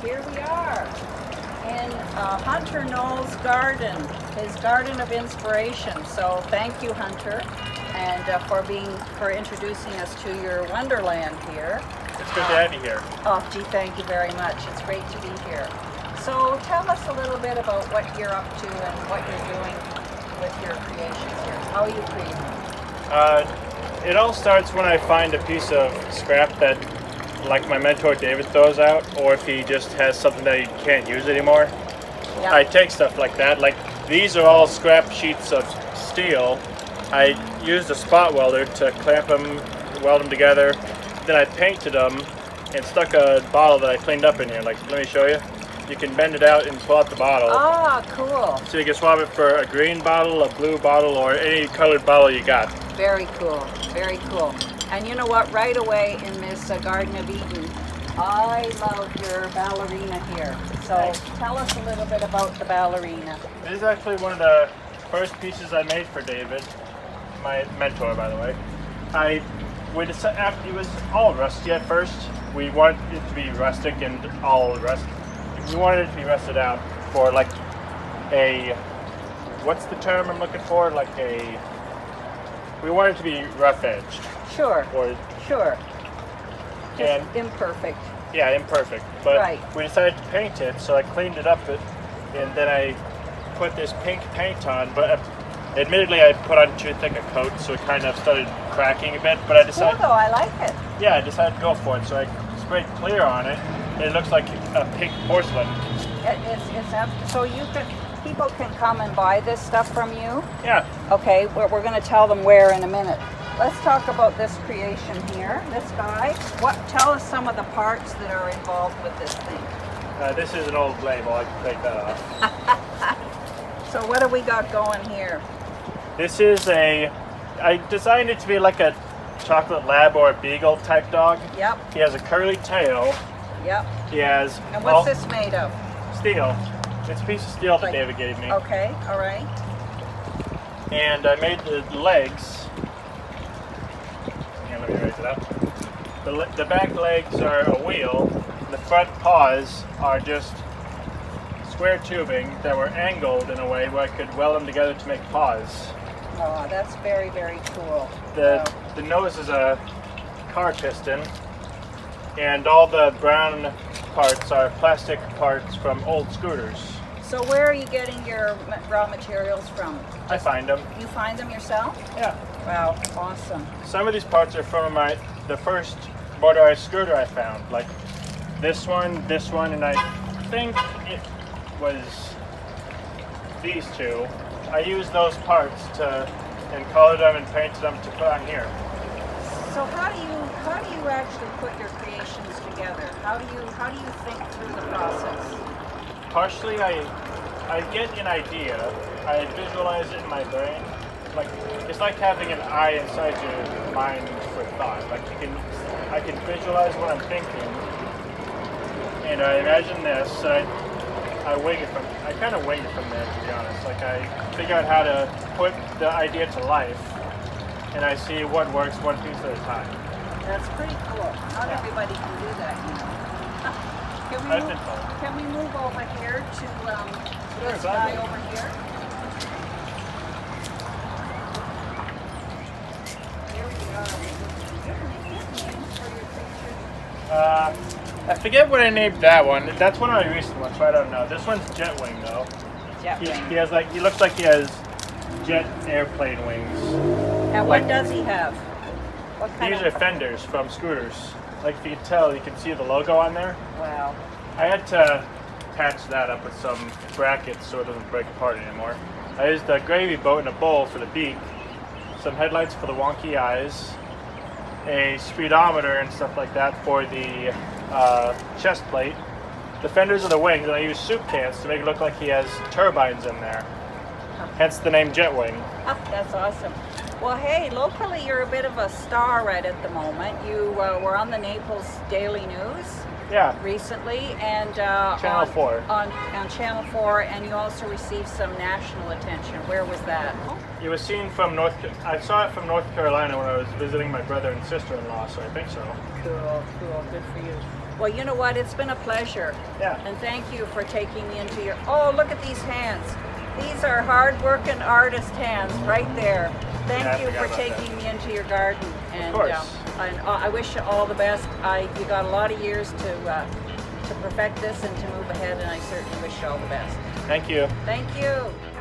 here we are in Hunter Nall's garden, his garden of inspiration. So thank you, Hunter, and for introducing us to your wonderland here. It's good to have you here. Oh, gee, thank you very much. It's great to be here. So tell us a little bit about what you're up to and what you're doing with your creations here. How are you creating? It all starts when I find a piece of scrap that, like my mentor David throws out, or if he just has something that he can't use anymore. Yep. I take stuff like that. Like these are all scrap sheets of steel. I used a spot welder to clamp them, weld them together. Then I painted them and stuck a bottle that I cleaned up in here. Like, let me show you. You can bend it out and pull out the bottle. Ah, cool. So you can swap it for a green bottle, a blue bottle, or any colored bottle you got. Very cool, very cool. And you know what, right away in this Garden of Eden, I love your ballerina here. So Thanks. Tell us a little bit about the ballerina. This is actually one of the first pieces I made for David, my mentor, by the way. We decided, after it was all rusty at first. We wanted it to be rustic and all rusty. We wanted it to be rusted out for like a, what's the term I'm looking for? We wanted it to be rough edged. Sure, Or, sure. Just and imperfect. yeah, imperfect. But Right. we decided to paint it, so I cleaned it up and then I put this pink paint on. But admittedly, I put on too thick a coat, so it kind of started cracking a bit. But I Cool decided, though, I like it. yeah, I decided to go for it. So I sprayed clear on it. And it looks like a pink porcelain. So people can come and buy this stuff from you? Yeah. Okay, we're going to tell them where in a minute. Let's talk about this creation here, this guy. Tell us some of the parts that are involved with this thing. This is an old label. I can take that off. So what do we got going here? This is I designed it to be like a chocolate lab or a beagle type dog. Yep, He has a curly tail. yep. He has And what's this made of? steel. It's a piece of steel that Like- David gave me. Okay, all right. And I made the legs. Hang on, let me raise it up. The back legs are a wheel. The front paws are just square tubing that were angled in a way where I could weld them together to make paws. Oh, that's very, very cool. The nose is a car piston, and all the brown parts are plastic parts from old scooters. So where are you getting your raw materials from? I find them. You find them yourself? Yeah. Wow, awesome. Some of these parts are from the first motorized scooter I found, like this one, and I think it was these two. I used those parts and colored them and painted them to put on here. So how do you actually put your creations together? How do you think through the process? Partially, I get an idea. I visualize it in my brain. Like it's like having an eye inside your mind for thought. Like I can visualize what I'm thinking, and I imagine this. I wing it I kind of wing it from there, to be honest. Like I figure out how to put the idea to life, and I see what works one piece at a time. That's pretty cool. Not everybody can do that, you know. I've been told. Can we move over here to this Sure, guy glad to. over here? Here we are. Do you have names for your creatures? I forget what I named that one. That's one of my recent ones, so I don't know. This one's Jetwing, though. Jetwing. He has he looks like he has jet airplane wings. And what does he have? What kind These of? are fenders from scooters. Like if you can tell, you can see the logo on there. Wow. I had to patch that up with some brackets so it doesn't break apart anymore. I used a gravy boat and a bowl for the beak, some headlights for the wonky eyes, a speedometer and stuff like that for the chest plate. The fenders are the wings, and I use soup cans to make it look like he has turbines in there. Hence the name Jetwing. That's awesome. Well, hey, locally you're a bit of a star right at the moment. You were on the Naples Daily News Yeah, recently, and Channel 4. on Channel 4, and you also received some national attention. Where was that? it was seen from I saw it from North Carolina when I was visiting my brother and sister-in-law, so I think so. Cool, good for you. Well, you know what? It's been a pleasure. Yeah. And thank you for taking me into your. Oh, look at these hands. These are hard-working artist hands right there. Yeah, I Thank you forgot for about taking me into your garden. And, course. and I wish you all the best. You got a lot of years to perfect this and to move ahead, and I certainly wish you all the best. Thank you. Thank you.